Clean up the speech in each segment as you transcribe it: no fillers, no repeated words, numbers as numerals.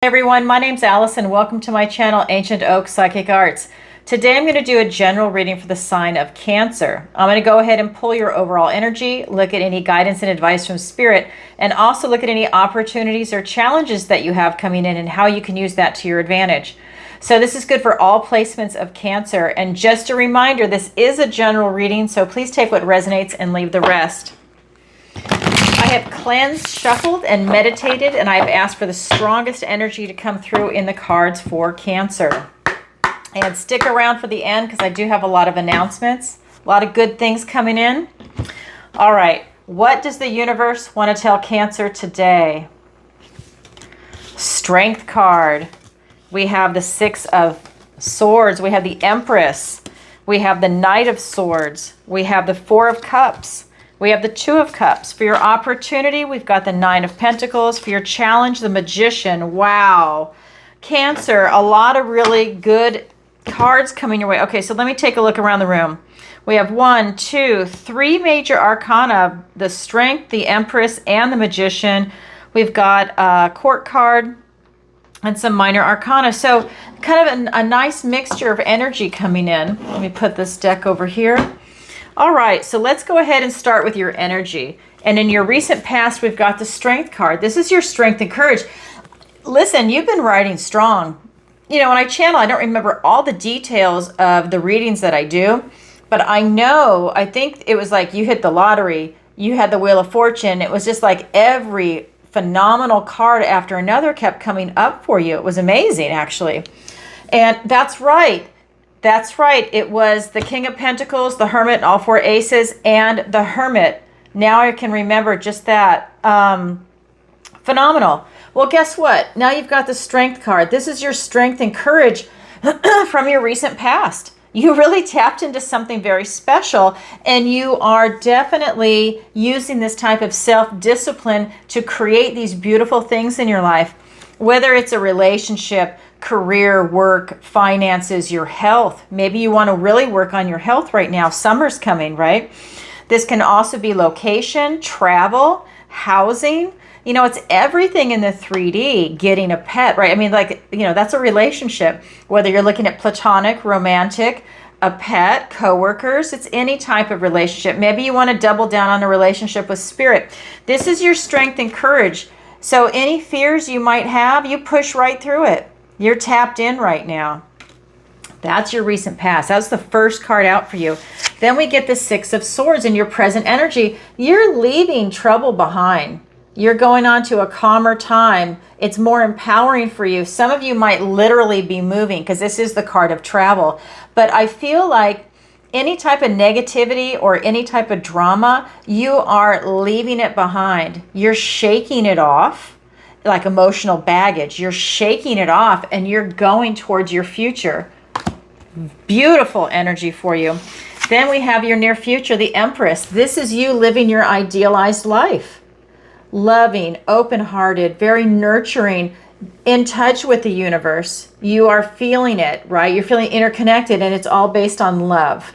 Hey everyone, my name's Alison. Welcome to my channel, Ancient Oak Psychic Arts. Today I'm going to do a general reading for the sign of Cancer. I'm going to go ahead and pull your overall energy, look at any guidance and advice from Spirit, and also look at any opportunities or challenges that you have coming in and how you can use that to your advantage. So this is good for all placements of Cancer. And just a reminder, this is a general reading, so please take what resonates and leave the rest. I have cleansed, shuffled, and meditated, and I've asked for the strongest energy to come through in the cards for Cancer. And stick around for the end because I do have a lot of announcements, a lot of good things coming in. All right, what does the universe want to tell Cancer today? Strength card. We have the Six of Swords. We have the Empress. We have the Knight of Swords. We have the Four of Cups. We have the Two of Cups. For your opportunity, we've got the Nine of Pentacles. For your challenge, the Magician. Wow. Cancer, a lot of really good cards coming your way. Okay, so let me take a look around the room. We have 1, 2, 3 major arcana, the Strength, the Empress, and the Magician. We've got a Court card and some minor arcana. So kind of a nice mixture of energy coming in. Let me put this deck over here. All right, so let's go ahead and start with your energy. And in your recent past, we've got the Strength card. This is your strength and courage. Listen, you've been riding strong. You know, when I channel, I don't remember all the details of the readings that I do, but I think it was like you hit the lottery, you had the Wheel of Fortune. It was just like every phenomenal card after another kept coming up for you. It was amazing, actually. And that's right. That's right. It was the King of Pentacles, the Hermit, all 4 aces, and the Hermit. Now I can remember just that. Phenomenal. Well, guess what? Now you've got the Strength card. This is your strength and courage from your recent past. You really tapped into something very special, and you are definitely using this type of self-discipline to create these beautiful things in your life, whether it's a relationship, career, work, finances, your health. Maybe you want to really work on your health right now. Summer's coming, right? This can also be location, travel, housing. You know, it's everything in the 3D, getting a pet, right? I mean, like, you know, that's a relationship. Whether you're looking at platonic, romantic, a pet, coworkers, it's any type of relationship. Maybe you want to double down on a relationship with Spirit. This is your strength and courage. So any fears you might have, you push right through it. You're tapped in right now. That's your recent past. That's the first card out for you. Then we get the Six of Swords in your present energy. You're leaving trouble behind. You're going on to a calmer time. It's more empowering for you. Some of you might literally be moving because this is the card of travel. But I feel like any type of negativity or any type of drama, you are leaving it behind. You're shaking it off like emotional baggage. You're shaking it off and you're going towards your future. Beautiful energy for you. Then we have your near future, the Empress. This is you living your idealized life. Loving, open-hearted, very nurturing, in touch with the universe. You are feeling it, right? You're feeling interconnected, and it's all based on love.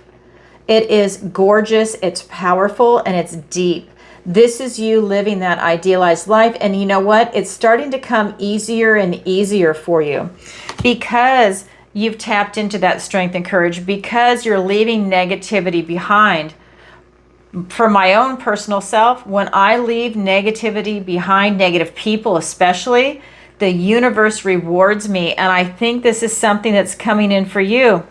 It is gorgeous, it's powerful, and it's deep. This is you living that idealized life, and you know what? It's starting to come easier and easier for you because you've tapped into that strength and courage, because you're leaving negativity behind. For my own personal self, when I leave negativity behind, negative people especially, the universe rewards me. And I think this is something that's coming in for you.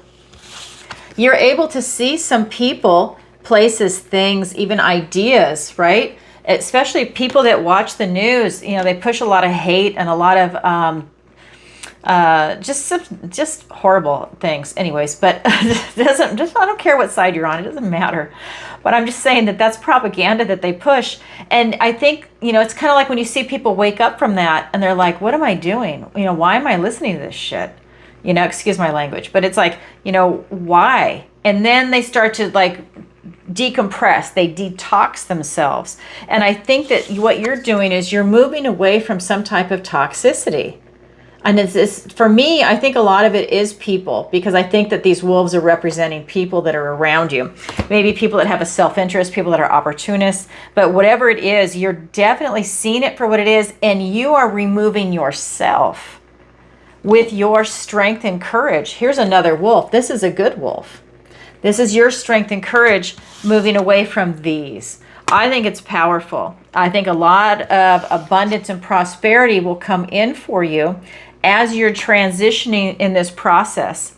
You're able to see some people, places, things, even ideas, right? Especially people that watch the news. You know, they push a lot of hate and a lot of just horrible things. Anyways, but I don't care what side you're on. It doesn't matter. But I'm just saying that that's propaganda that they push. And I think, you know, it's kind of like when you see people wake up from that and they're like, what am I doing? You know, why am I listening to this shit? You know, excuse my language, but it's like, you know, why? And then they start to like decompress. They detox themselves. And I think that what you're doing is you're moving away from some type of toxicity. And it's this, for me, I think a lot of it is people, because I think that these wolves are representing people that are around you. Maybe people that have a self-interest, people that are opportunists, but whatever it is, you're definitely seeing it for what it is, and you are removing yourself. with your strength and courage. Here's another wolf. This is a good wolf. This is your strength and courage moving away from these. I think it's powerful. I think a lot of abundance and prosperity will come in for you as you're transitioning in this process.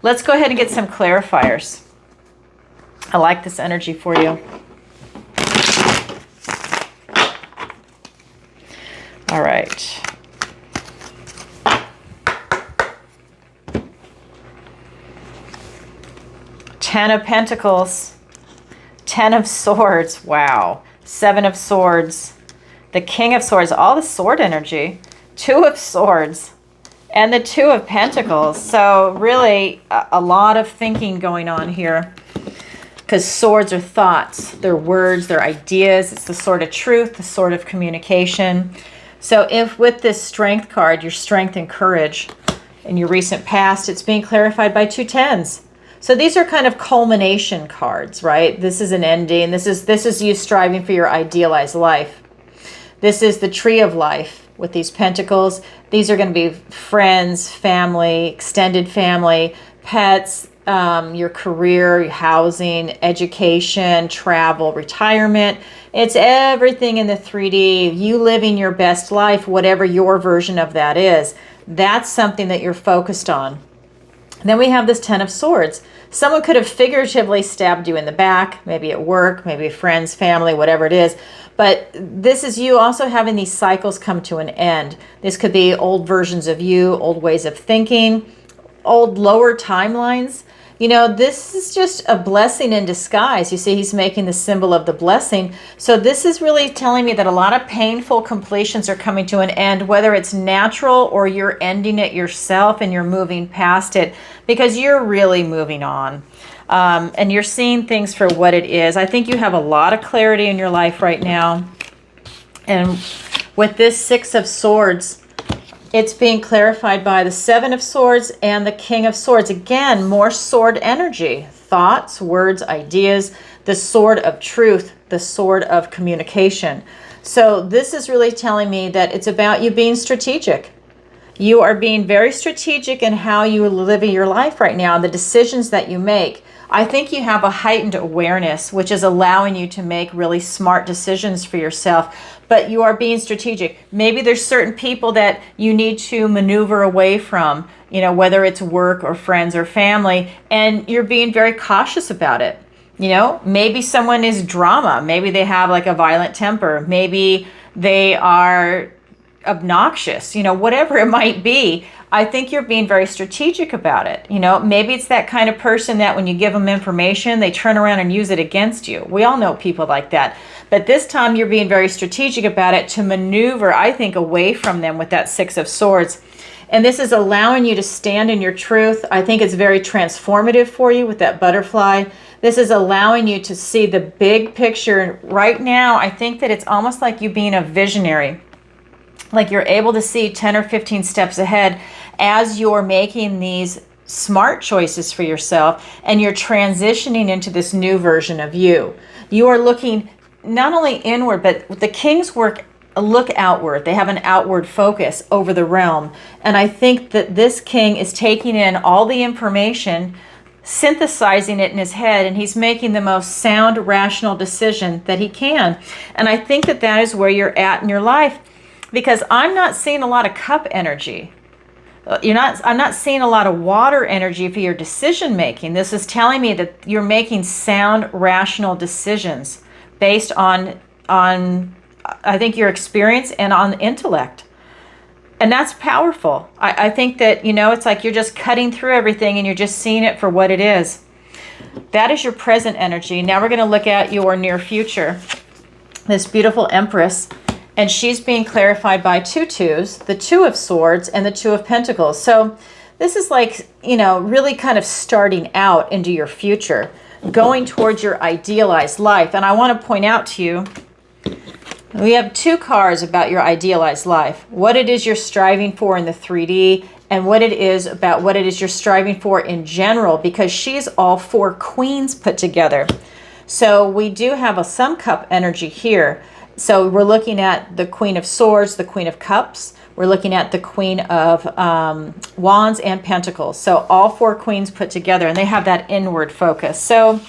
Let's go ahead and get some clarifiers. I like this energy for you. All right. Ten of Pentacles, Ten of Swords, wow. Seven of Swords, the King of Swords, all the sword energy, Two of Swords, and the Two of Pentacles. So really a lot of thinking going on here, because swords are thoughts, they're words, they're ideas. It's the sword of truth, the sword of communication. So if with this Strength card, your strength and courage in your recent past, it's being clarified by two tens. So these are kind of culmination cards, right? This is an ending. This is you striving for your idealized life. This is the Tree of Life with these pentacles. These are going to be friends, family, extended family, pets, your career, your housing, education, travel, retirement. It's everything in the 3D. You living your best life, whatever your version of that is. That's something that you're focused on. Then we have this Ten of Swords. Someone could have figuratively stabbed you in the back, maybe at work, maybe friends, family, whatever it is. But this is you also having these cycles come to an end. This could be old versions of you, old ways of thinking, old lower timelines. You know, this is just a blessing in disguise. You see, he's making the symbol of the blessing. So this is really telling me that a lot of painful completions are coming to an end, whether it's natural or you're ending it yourself and you're moving past it because you're really moving on. And you're seeing things for what it is. I think you have a lot of clarity in your life right now. And with this Six of Swords, it's being clarified by the Seven of Swords and the King of Swords. Again, more sword energy. Thoughts, words, ideas. The sword of truth. The sword of communication. So this is really telling me that it's about you being strategic. You are being very strategic in how you are living your life right now, the decisions that you make. I think you have a heightened awareness, which is allowing you to make really smart decisions for yourself, but you are being strategic. Maybe there's certain people that you need to maneuver away from, you know, whether it's work or friends or family, and you're being very cautious about it. You know, maybe someone is drama. Maybe they have like a violent temper. Maybe they are obnoxious, you know, whatever it might be. I think you're being very strategic about it. You know, maybe it's that kind of person that when you give them information, they turn around and use it against you. We all know people like that. But this time you're being very strategic about it to maneuver, I think, away from them with that Six of Swords. And this is allowing you to stand in your truth. I think it's very transformative for you with that butterfly. This is allowing you to see the big picture. And right now, I think that it's almost like you being a visionary. Like you're able to see 10 or 15 steps ahead as you're making these smart choices for yourself and you're transitioning into this new version of you. You are looking not only inward, but the Kings look outward. They have an outward focus over the realm. And I think that this King is taking in all the information, synthesizing it in his head, and he's making the most sound, rational decision that he can. And I think that that is where you're at in your life. Because I'm not seeing a lot of cup energy. I'm not seeing a lot of water energy for your decision making. This is telling me that you're making sound, rational decisions based on I think your experience and on intellect. And that's powerful. I think that, you know, it's like you're just cutting through everything and you're just seeing it for what it is. That is your present energy. Now we're going to look at your near future. This beautiful Empress. And she's being clarified by two twos, the Two of Swords and the Two of Pentacles. So this is like, you know, really kind of starting out into your future, going towards your idealized life. And I want to point out to you, we have two cards about your idealized life, what it is you're striving for in the 3D and what it is about what it is you're striving for in general, because she's all four queens put together. So we do have some cup energy here. So we're looking at the Queen of Swords, the Queen of Cups, We're looking at the Queen of Wands and Pentacles. So all 4 queens put together, and they have that inward focus. So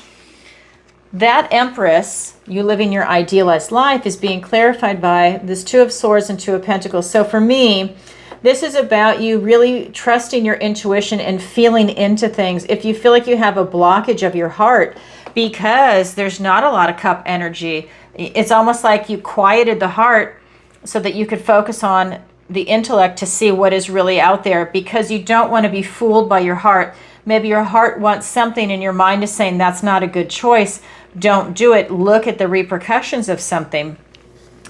that Empress, you living your idealized life, is being clarified by this 2 of Swords and 2 of Pentacles. So for me, this is about you really trusting your intuition and feeling into things. If you feel like you have a blockage of your heart because there's not a lot of cup energy, it's almost like you quieted the heart so that you could focus on the intellect to see what is really out there, because you don't want to be fooled by your heart. Maybe your heart wants something and your mind is saying that's not a good choice. Don't do it. Look at the repercussions of something.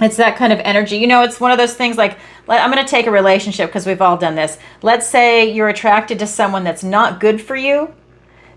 It's that kind of energy. You know, it's one of those things like, I'm going to take a relationship because we've all done this. Let's say you're attracted to someone that's not good for you.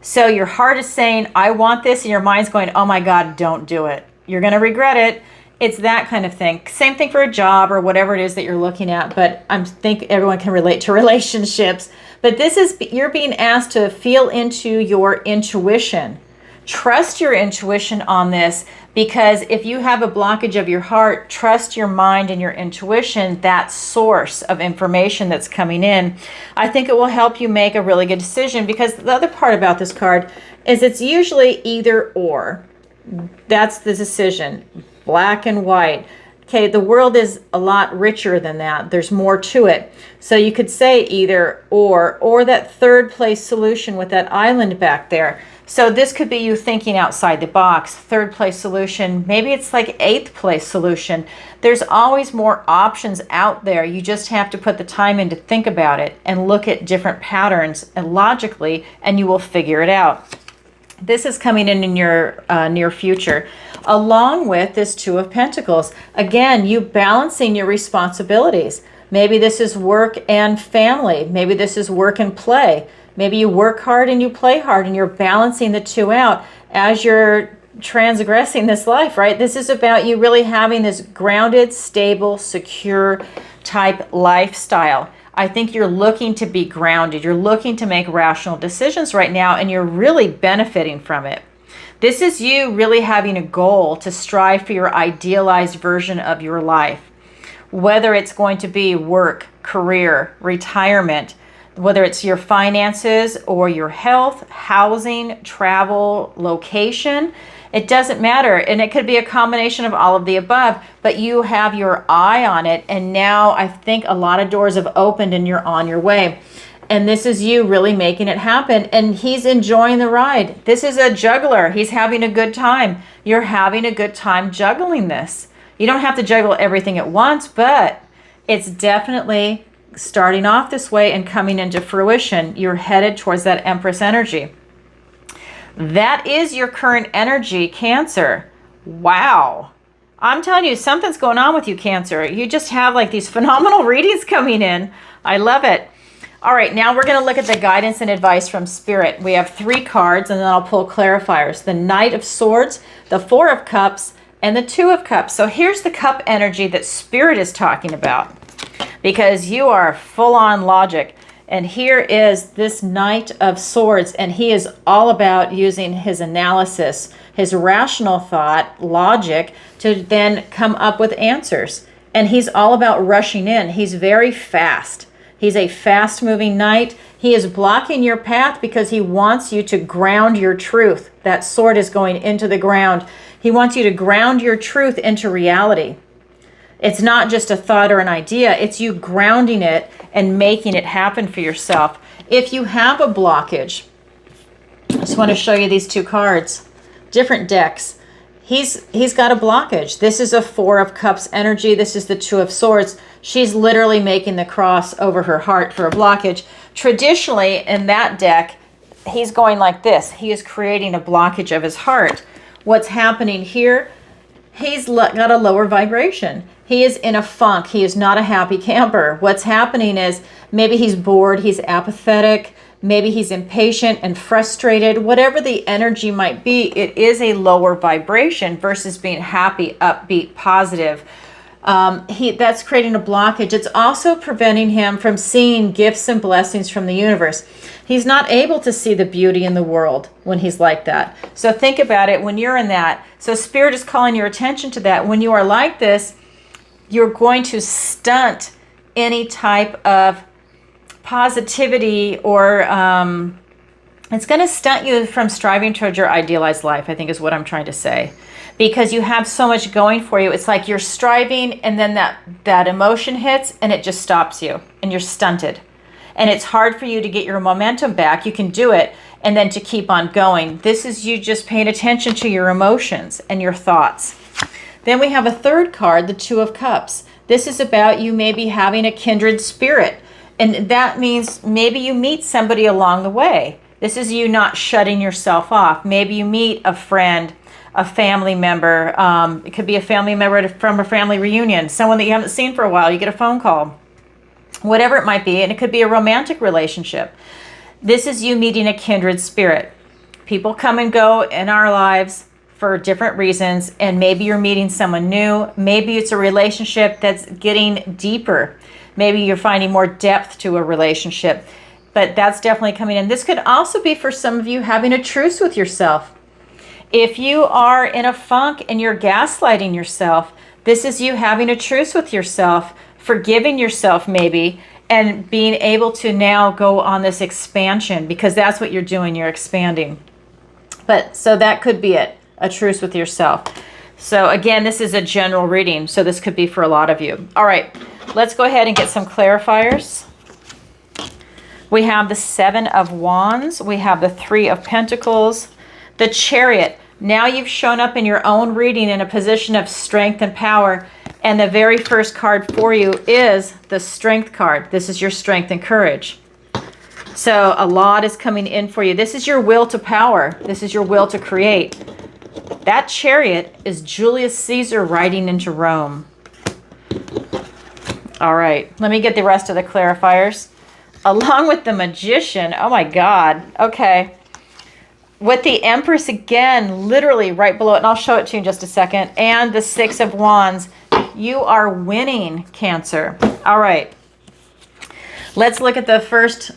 So your heart is saying, I want this, and your mind's going, oh my God, don't do it. You're going to regret it. It's that kind of thing. Same thing for a job or whatever it is that you're looking at, but I think everyone can relate to relationships. But this is, you're being asked to feel into your intuition. Trust your intuition on this, because if you have a blockage of your heart, trust your mind and your intuition, that source of information that's coming in. I think it will help you make a really good decision, because the other part about this card is it's usually either or. That's the decision, black and white. Okay, the world is a lot richer than that. There's more to it. So you could say either or that third place solution with that island back there. So this could be you thinking outside the box. Third place solution, maybe it's like 8th place solution. There's always more options out there. You just have to put the time in to think about it and look at different patterns and logically, and you will figure it out. This is coming in your near future, along with this 2 of Pentacles. Again, you balancing your responsibilities. Maybe this is work and family. Maybe this is work and play. Maybe you work hard and you play hard, and you're balancing the 2 out as you're transgressing this life, right? This is about you really having this grounded, stable, secure type lifestyle. I think you're looking to be grounded. You're looking to make rational decisions right now, and you're really benefiting from it. This is you really having a goal to strive for your idealized version of your life, whether it's going to be work, career, retirement, whether it's your finances or your health, housing, travel, location. It doesn't matter. And it could be a combination of all of the above, but you have your eye on it. And now I think a lot of doors have opened and you're on your way. And this is you really making it happen. And he's enjoying the ride. This is a juggler. He's having a good time. You're having a good time juggling this. You don't have to juggle everything at once, but it's definitely starting off this way and coming into fruition. You're headed towards that Empress energy. That is your current energy, Cancer. Wow. I'm telling you, something's going on with you, Cancer. You just have like these phenomenal readings coming in. I love it. All right, now we're going to look at the guidance and advice from Spirit. We have 3 cards, and then I'll pull clarifiers. The Knight of Swords, the 4 of Cups, and the 2 of Cups. So here's the cup energy that Spirit is talking about, because you are full on logic. And here is this Knight of Swords, and he is all about using his analysis, his rational thought, logic, to then come up with answers. And he's all about rushing in. He's very fast. He's a fast-moving knight. He is blocking your path because he wants you to ground your truth. That sword is going into the ground. He wants you to ground your truth into reality. It's not just a thought or an idea. It's you grounding it and making it happen for yourself. If you have a blockage, I just want to show you these 2 cards, different decks. He's got a blockage. This is a 4 of Cups energy. This is the 2 of Swords. She's literally making the cross over her heart for a blockage. Traditionally, in that deck, he's going like this. He is creating a blockage of his heart. What's happening here? He's got a lower vibration. He is in a funk. He is not a happy camper. What's happening is maybe he's bored, he's apathetic, maybe he's impatient and frustrated. Whatever the energy might be, it is a lower vibration versus being happy, upbeat, positive. That's creating a blockage. It's also preventing him from seeing gifts and blessings from the universe. He's not able to see the beauty in the world when he's like that. So think about it when you're in that. So Spirit is calling your attention to that. When you are like this, you're going to stunt any type of positivity, or it's going to stunt you from striving towards your idealized life, I think is what I'm trying to say. Because you have so much going for you. It's like you're striving, and then that emotion hits and it just stops you and you're stunted. And it's hard for you to get your momentum back. You can do it, and then to keep on going. This is you just paying attention to your emotions and your thoughts. Then we have a third card, the Two of Cups. This is about you maybe having a kindred spirit. And that means maybe you meet somebody along the way. This is you not shutting yourself off. Maybe you meet a friend, a family member. It could be a family member from a family reunion, someone that you haven't seen for a while. You get a phone call, whatever it might be. And it could be a romantic relationship. This is you meeting a kindred spirit. People come and go in our lives for different reasons, and maybe you're meeting someone new. Maybe it's a relationship that's getting deeper. Maybe you're finding more depth to a relationship, but that's definitely coming in. This could also be for some of you having a truce with yourself. If you are in a funk and you're gaslighting yourself, this is you having a truce with yourself, forgiving yourself maybe, and being able to now go on this expansion, because that's what you're doing, you're expanding. But so that could be it, a truce with yourself. So again, this is a general reading, so this could be for a lot of you. All right, let's go ahead and get some clarifiers. We have the Seven of Wands, we have the Three of Pentacles, the Chariot. Now you've shown up in your own reading in a position of strength and power. And the very first card for you is the Strength card. This is your strength and courage. So a lot is coming in for you. This is your will to power. This is your will to create. That Chariot is Julius Caesar riding into Rome. All right, let me get the rest of the clarifiers. Along with the Magician, oh my God, okay. With the Empress again, literally right below it, and I'll show it to you in just a second, and the Six of Wands. You are winning, Cancer. All right. Let's look at the first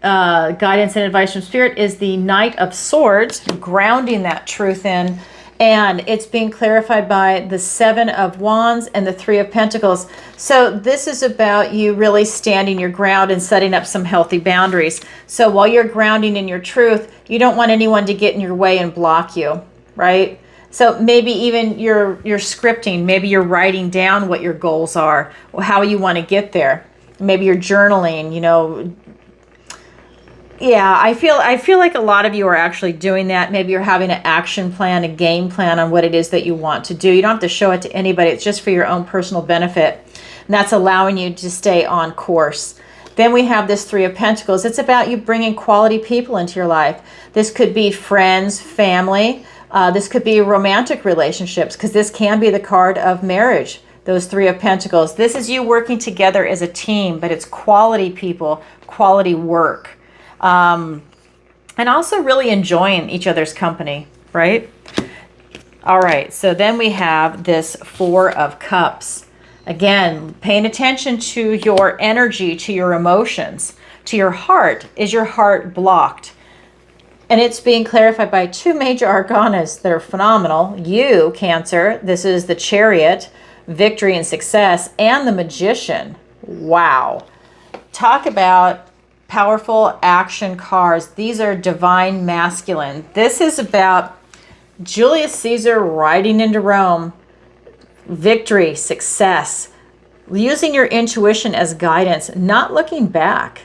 guidance and advice from Spirit is the Knight of Swords, grounding that truth in. And it's being clarified by the Seven of Wands and the Three of Pentacles. So this is about you really standing your ground and setting up some healthy boundaries. So while you're grounding in your truth, you don't want anyone to get in your way and block you, right? So maybe even you're scripting, maybe you're writing down what your goals are, how you want to get there. Maybe you're journaling, you know. Yeah, I feel like a lot of you are actually doing that. Maybe you're having an action plan, a game plan on what it is that you want to do. You don't have to show it to anybody. It's just for your own personal benefit. And that's allowing you to stay on course. Then we have this Three of Pentacles. It's about you bringing quality people into your life. This could be friends, family. This could be romantic relationships, because this can be the card of marriage, those Three of Pentacles. This is you working together as a team, but it's quality people, quality work. And also really enjoying each other's company, right? All right, so then we have this Four of Cups. Again, paying attention to your energy, to your emotions, to your heart. Is your heart blocked? And it's being clarified by two major arcanas that are phenomenal. You, Cancer, this is the Chariot, victory and success, and the Magician. Wow. Talk about powerful action cards. These are divine masculine. This is about Julius Caesar riding into Rome, victory, success, using your intuition as guidance, not looking back,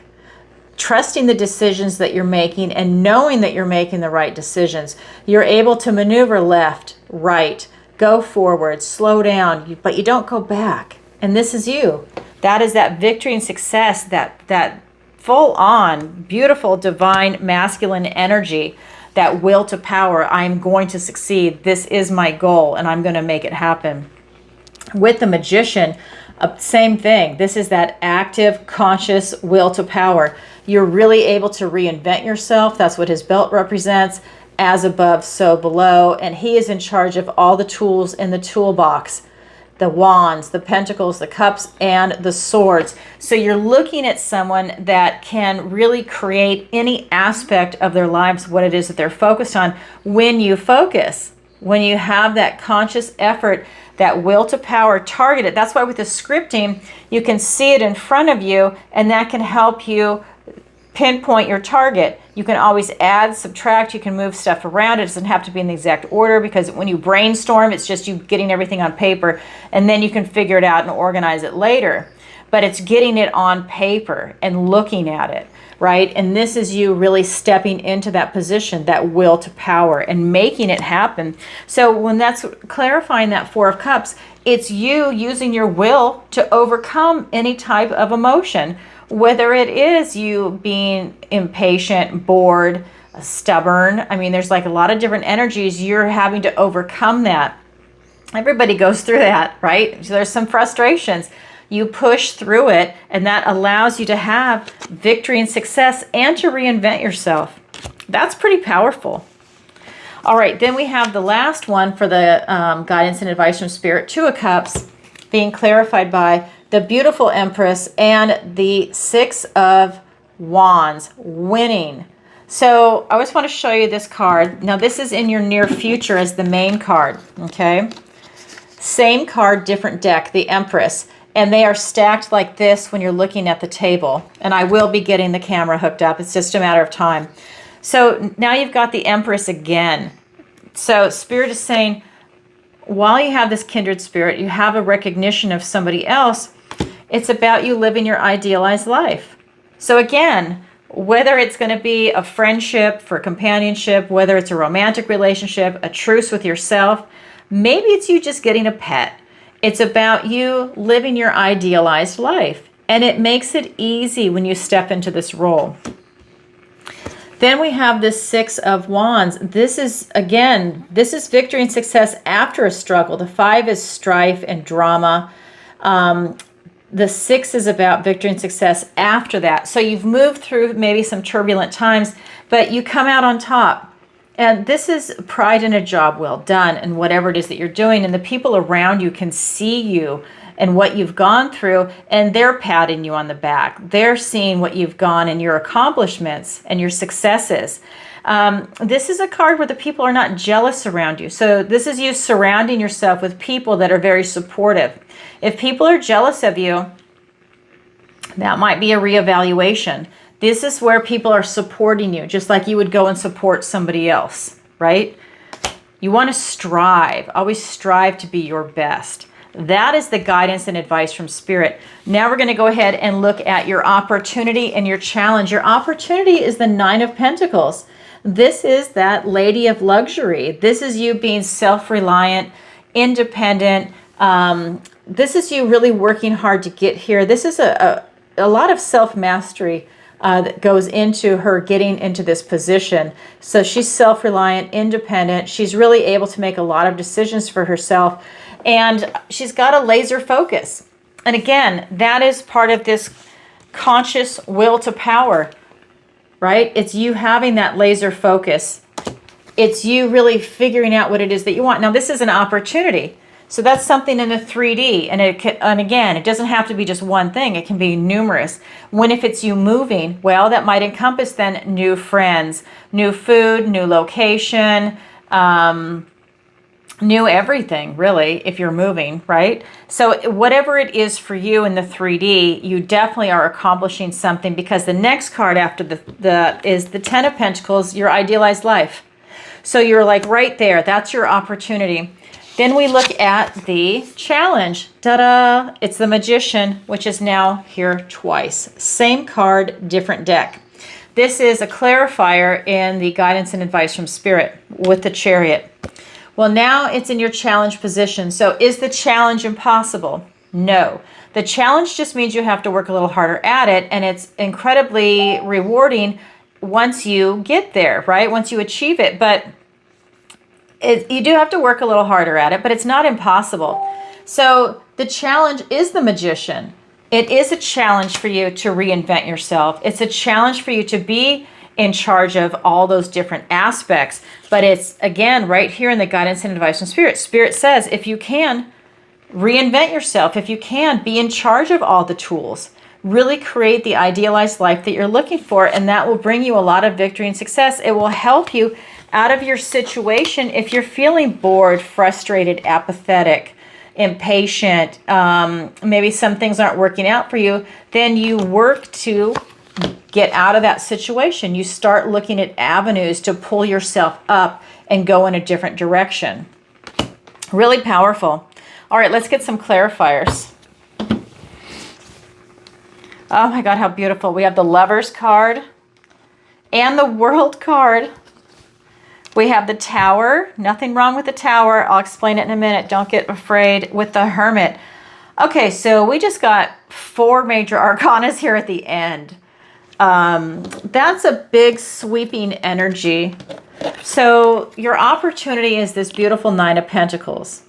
trusting the decisions that you're making and knowing that you're making the right decisions. You're able to maneuver left, right, go forward, slow down, but you don't go back. And this is you. That is that victory and success, that full-on, beautiful, divine, masculine energy, that will to power. I'm going to succeed. This is my goal, and I'm going to make it happen. With the Magician, same thing. This is that active, conscious will to power. You're really able to reinvent yourself. That's what his belt represents. As above, so below. And he is in charge of all the tools in the toolbox. The wands, the pentacles, the cups, and the swords. So you're looking at someone that can really create any aspect of their lives, what it is that they're focused on, when you focus. when you have that conscious effort, that will to power targeted. That's why with the scripting, you can see it in front of you, and that can help you pinpoint your target. You can always add, subtract, you can move stuff around. It doesn't have to be in the exact order, because when you brainstorm, it's just you getting everything on paper, and then you can figure it out and organize it later. But it's getting it on paper and looking at it, right? And this is you really stepping into that position, that will to power, and making it happen. So when that's clarifying that Four of Cups, it's you using your will to overcome any type of emotion, whether it is you being impatient, bored, stubborn. I mean, there's like a lot of different energies. You're having to overcome that. Everybody goes through that, right? So there's some frustrations. You push through it, and that allows you to have victory and success and to reinvent yourself. That's pretty powerful. All right, then we have the last one for the guidance and advice from Spirit, Two of Cups, being clarified by the beautiful Empress and the Six of Wands, winning. So I always want to show you this card. Now this is in your near future as the main card, okay? Same card, different deck, the Empress. And they are stacked like this when you're looking at the table. And I will be getting the camera hooked up. It's just a matter of time. So now you've got the Empress again. So Spirit is saying, while you have this kindred spirit, you have a recognition of somebody else. It's about you living your idealized life. So again, whether it's going to be a friendship for companionship, whether it's a romantic relationship, a truce with yourself, maybe it's you just getting a pet. It's about you living your idealized life. And it makes it easy when you step into this role. Then we have this Six of Wands. This is, again, this is victory and success after a struggle. The Five is strife and drama. The Six is about victory and success after that. So you've moved through maybe some turbulent times, but you come out on top. And this is pride in a job well done and whatever it is that you're doing. And the people around you can see you and what you've gone through, and they're patting you on the back. They're seeing what you've gone and your accomplishments and your successes. This is a card where the people are not jealous around you. So this is you surrounding yourself with people that are very supportive. If people are jealous of you, that might be a reevaluation. This is where people are supporting you, just like you would go and support somebody else, right? You want to strive, always strive to be your best. That is the guidance and advice from Spirit. Now we're going to go ahead and look at your opportunity and your challenge. Your opportunity is the Nine of Pentacles. This is that lady of luxury. This is you being self-reliant, independent. This is you really working hard to get here. This is a lot of self-mastery that goes into her getting into this position. So she's self-reliant, independent. She's really able to make a lot of decisions for herself. And she's got a laser focus. And again, that is part of this conscious will to power, right? It's you having that laser focus. It's you really figuring out what it is that you want. Now, this is an opportunity. So that's something in the 3D. And again, it doesn't have to be just one thing. It can be numerous. If it's you moving, well, that might encompass then new friends, new food, new location, new everything, really, if you're moving, right? So whatever it is for you in the 3D, you definitely are accomplishing something, because the next card after is the Ten of Pentacles, your idealized life. So you're like right there. That's your opportunity. Then we look at the challenge. Ta-da! It's the Magician, which is now here twice. Same card, different deck. This is a clarifier in the guidance and advice from Spirit with the Chariot. Well, now it's in your challenge position. So is the challenge impossible? No. The challenge just means you have to work a little harder at it, and it's incredibly rewarding once you get there, right? Once you achieve it. But you do have to work a little harder at it, but it's not impossible. So the challenge is the Magician. It is a challenge for you to reinvent yourself. It's a challenge for you to be in charge of all those different aspects. But it's, again, right here in the guidance and advice from Spirit. Spirit says, if you can, reinvent yourself. If you can, be in charge of all the tools. Really create the idealized life that you're looking for, and that will bring you a lot of victory and success. It will help you out of your situation. If you're feeling bored, frustrated, apathetic, impatient, maybe some things aren't working out for you, then you work to get out of that situation. You start looking at avenues to pull yourself up and go in a different direction. Really powerful. All right, let's get some clarifiers. Oh my God, how beautiful. We have the Lovers card and the World card. We have the Tower. Nothing wrong with the Tower. I'll explain it in a minute. Don't get afraid with the Hermit. Okay, so we just got 4 major arcanas here at the end. That's a big sweeping energy. So your opportunity is this beautiful 9 of Pentacles.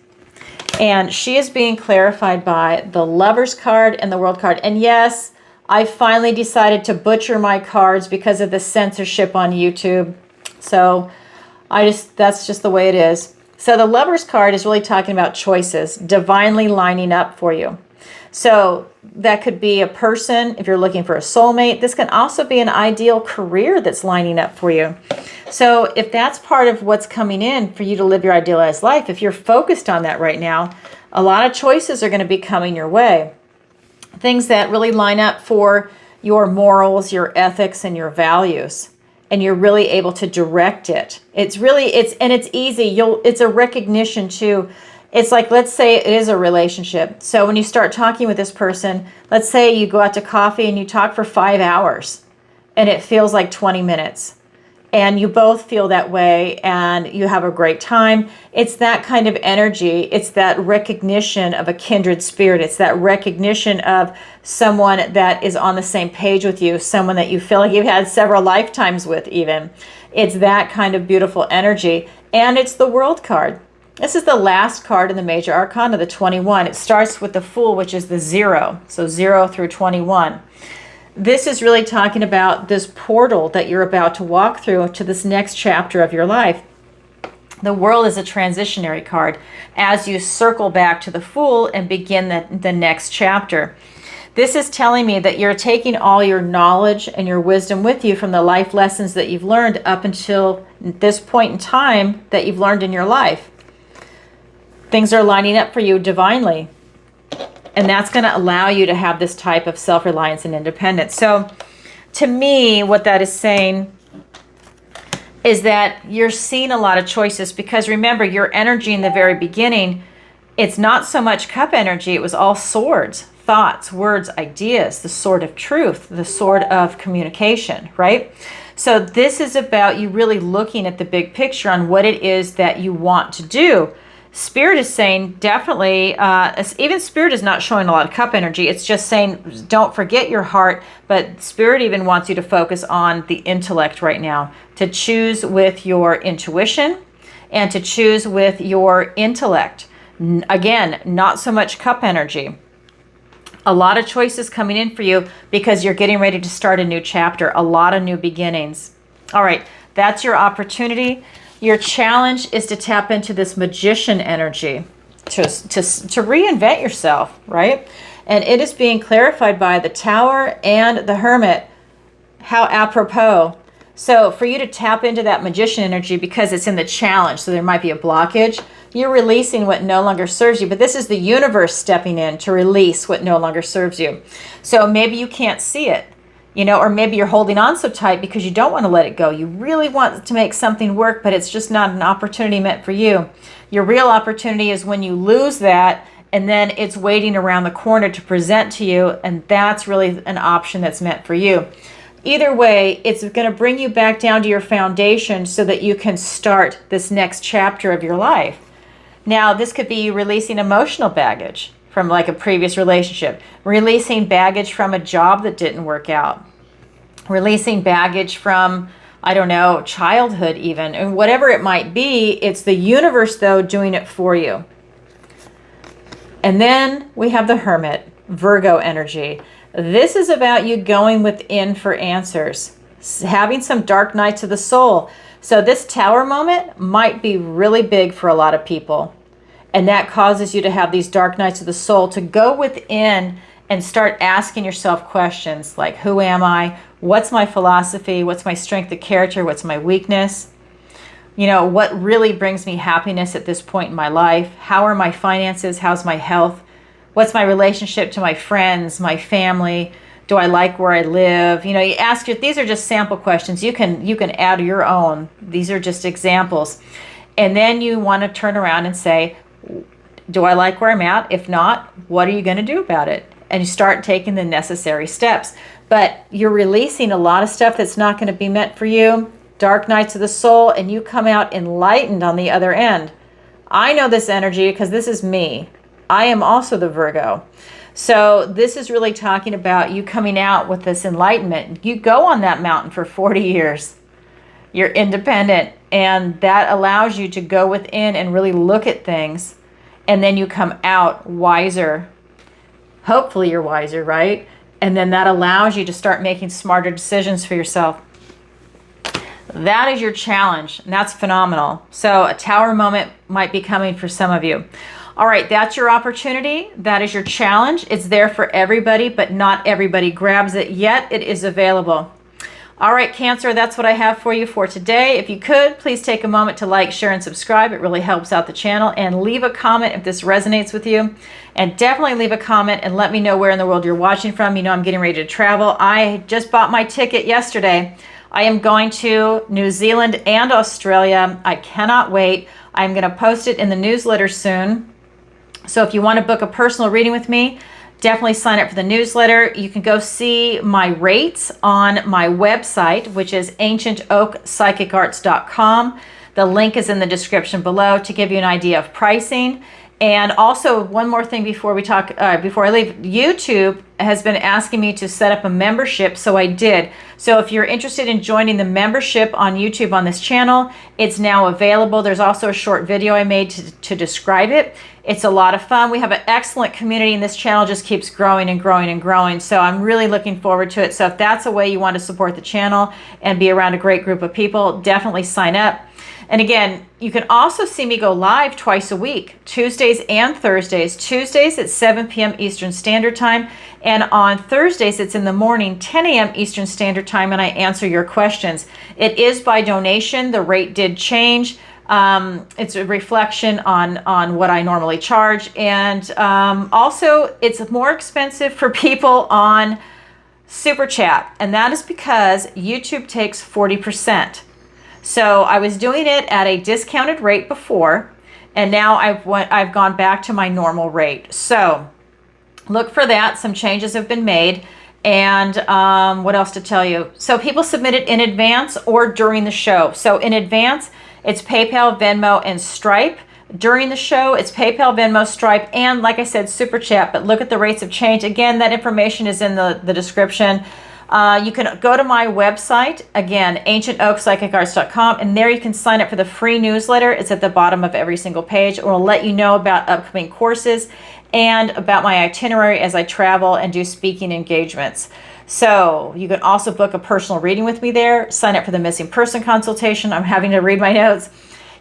And she is being clarified by the Lovers card and the World card. And yes, I finally decided to butcher my cards because of the censorship on YouTube. So that's just the way it is. So the Lovers card is really talking about choices, divinely lining up for you. So that could be a person, if you're looking for a soulmate. This can also be an ideal career that's lining up for you. So if that's part of what's coming in for you to live your idealized life, if you're focused on that right now, a lot of choices are going to be coming your way. Things that really line up for your morals, your ethics, and your values. And you're really able to direct it. It's easy. It's a recognition too. It's like, let's say it is a relationship. So when you start talking with this person, let's say you go out to coffee and you talk for 5 hours and it feels like 20 minutes. And you both feel that way and you have a great time. It's that kind of energy. It's that recognition of a kindred spirit. It's that recognition of someone that is on the same page with you, someone that you feel like you've had several lifetimes with even. It's that kind of beautiful energy. And it's the World card. This is the last card in the major arcana, the 21. It starts with the Fool, which is the 0. So 0 through 21. This is really talking about this portal that you're about to walk through to this next chapter of your life. The World is a transitionary card as you circle back to the Fool and begin the next chapter. This is telling me that you're taking all your knowledge and your wisdom with you from the life lessons that you've learned up until this point in time that you've learned in your life. Things are lining up for you divinely. And that's going to allow you to have this type of self-reliance and independence. So to me, what that is saying is that you're seeing a lot of choices because remember, your energy in the very beginning, it's not so much cup energy. It was all swords, thoughts, words, ideas, the sword of truth, the sword of communication, right? So this is about you really looking at the big picture on what it is that you want to do. Spirit is saying definitely, even Spirit is not showing a lot of cup energy. It's just saying don't forget your heart, but Spirit even wants you to focus on the intellect right now, to choose with your intuition and to choose with your intellect. Again, not so much cup energy. A lot of choices coming in for you because you're getting ready to start a new chapter, a lot of new beginnings. All right, that's your opportunity. Your challenge is to tap into this magician energy, to reinvent yourself, right? And it is being clarified by the Tower and the Hermit. How apropos. So for you to tap into that magician energy because it's in the challenge, so there might be a blockage, you're releasing what no longer serves you. But this is the universe stepping in to release what no longer serves you. So maybe you can't see it. Or maybe you're holding on so tight because you don't want to let it go. You really want to make something work, but it's just not an opportunity meant for you. Your real opportunity is when you lose that and then it's waiting around the corner to present to you, and that's really an option that's meant for you. Either way, it's going to bring you back down to your foundation so that you can start this next chapter of your life. Now, this could be releasing emotional baggage from like a previous relationship, releasing baggage from a job that didn't work out, releasing baggage from, I don't know, childhood even, and whatever it might be, it's the universe though doing it for you. And then we have the Hermit, Virgo energy. This is about you going within for answers, having some dark nights of the soul. So this Tower moment might be really big for a lot of people. And that causes you to have these dark nights of the soul, to go within and start asking yourself questions like, who am I? What's my philosophy? What's my strength of character? What's my weakness? You know, what really brings me happiness at this point in my life? How are my finances? How's my health? What's my relationship to my friends, my family? Do I like where I live? You know, you ask your, these are just sample questions. You can add your own. These are just examples. And then you want to turn around and say, do I like where I'm at? If not, what are you going to do about it? And you start taking the necessary steps. But you're releasing a lot of stuff that's not going to be meant for you. Dark nights of the soul, and you come out enlightened on the other end. I know this energy because this is me. I am also the Virgo. So this is really talking about you coming out with this enlightenment. You go on that mountain for 40 years. You're independent, and that allows you to go within and really look at things. And then you come out wiser. Hopefully you're wiser, right? And then that allows you to start making smarter decisions for yourself. That is your challenge, and that's phenomenal. So a tower moment might be coming for some of you. All right, that's your opportunity. That is your challenge. It's there for everybody, but not everybody grabs it yet. It is available. All right, Cancer, that's what I have for you for today. If you could, please take a moment to like, share, and subscribe. It really helps out the channel. And leave a comment if this resonates with you. And definitely leave a comment and let me know where in the world you're watching from. You know I'm getting ready to travel. I just bought my ticket yesterday. I am going to New Zealand and Australia. I cannot wait. I'm going to post it in the newsletter soon. So if you want to book a personal reading with me, definitely sign up for the newsletter. You can go see my rates on my website, which is ancientoakpsychicarts.com. The link is in the description below to give you an idea of pricing. And also, one more thing before we talk, before I leave, YouTube has been asking me to set up a membership, so I did. So if you're interested in joining the membership on YouTube on this channel, it's now available. There's also a short video I made to describe it. It's a lot of fun. We have an excellent community, and this channel just keeps growing and growing and growing. So I'm really looking forward to it. So if that's a way you want to support the channel and be around a great group of people, definitely sign up. And again, you can also see me go live twice a week, Tuesdays and Thursdays. Tuesdays at 7 p.m. Eastern Standard Time, and on Thursdays it's in the morning, 10 a.m. Eastern Standard Time, and I answer your questions. It is by donation. The rate did change. It's a reflection on what I normally charge, and also it's more expensive for people on SuperChat, and that is because YouTube takes 40%. So I was doing it at a discounted rate before, and now I've gone back to my normal rate. So look for that. Some changes have been made. And what else to tell you? So people submit it in advance or during the show. So in advance, it's PayPal, Venmo, and Stripe. During the show, it's PayPal, Venmo, Stripe, and like I said, Super Chat. But look at the rates of change. Again, that information is in the description. You can go to my website, again, ancientoakpsychicarts.com, and there you can sign up for the free newsletter. It's at the bottom of every single page. It will let you know about upcoming courses and about my itinerary as I travel and do speaking engagements. So you can also book a personal reading with me there. Sign up for the missing person consultation. I'm having to read my notes.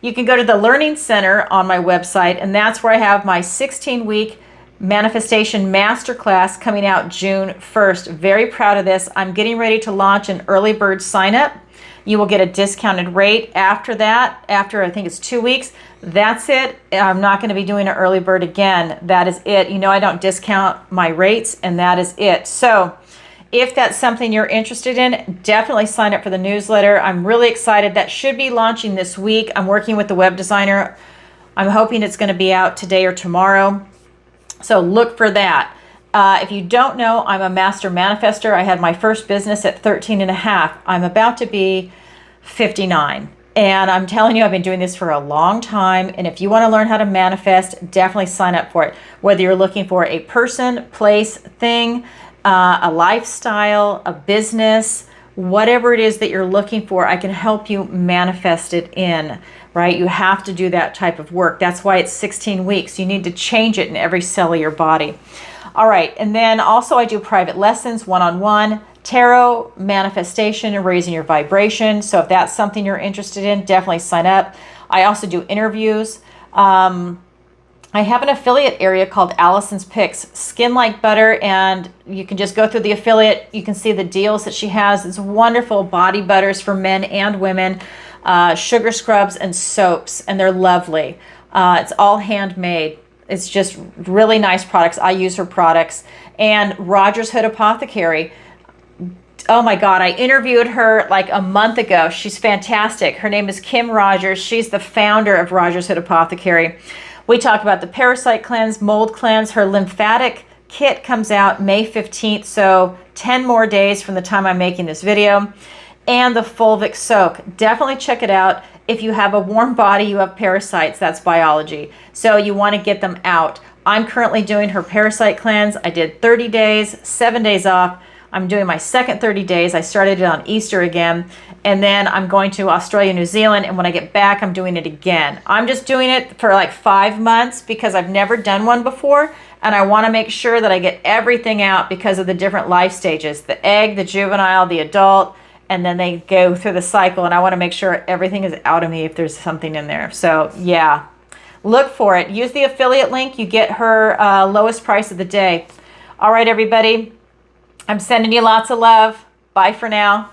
You can go to the Learning Center on my website, and that's where I have my 16-week Manifestation Masterclass coming out June 1st. Very proud of this. I'm getting ready to launch an early bird sign up. You will get a discounted rate after that. After I think it's 2 weeks, that's it. I'm not going to be doing an early bird again. That is it. You know I don't discount my rates, and that is it. So if that's something you're interested in, definitely sign up for the newsletter. I'm really excited. That should be launching this week. I'm working with the web designer. I'm hoping it's going to be out today or tomorrow. So look for that. If you don't know, I'm a master manifester. I had my first business at 13 and a half. I'm about to be 59. And I'm telling you, I've been doing this for a long time. And if you want to learn how to manifest, definitely sign up for it. Whether you're looking for a person, place, thing, a lifestyle, a business, whatever it is that you're looking for, I can help you manifest it in. Right? You have to do that type of work. That's why it's 16 weeks. You need to change it in every cell of your body. All right. And then also I do private lessons, one-on-one, tarot, manifestation, and raising your vibration. So if that's something you're interested in, definitely sign up. I also do interviews. I have an affiliate area called Alison's Picks, Skin Like Butter, and you can just go through the affiliate. You can see the deals that she has. It's wonderful body butters for men and women. sugar scrubs and soaps, and they're lovely. It's all handmade. It's just really nice products. I use her products. And Rogers Hood Apothecary. Oh my God, I interviewed her like a month ago. She's fantastic. Her name is Kim Rogers. She's the founder of Rogers Hood Apothecary. We talked about the parasite cleanse, mold cleanse. Her lymphatic kit comes out May 15th, so 10 more days from the time I'm making this video. And the fulvic soak. Definitely check it out. If you have a warm body, you have parasites, that's biology. So you want to get them out. I'm currently doing her parasite cleanse. I did 30 days, 7 days off. I'm doing my second 30 days. I started it on Easter again. And then I'm going to Australia, New Zealand. And when I get back, I'm doing it again. I'm just doing it for like 5 months because I've never done one before. And I want to make sure that I get everything out because of the different life stages. The egg, the juvenile, the adult, and then they go through the cycle. And I want to make sure everything is out of me if there's something in there. So yeah, look for it. Use the affiliate link. You get her lowest price of the day. All right, everybody. I'm sending you lots of love. Bye for now.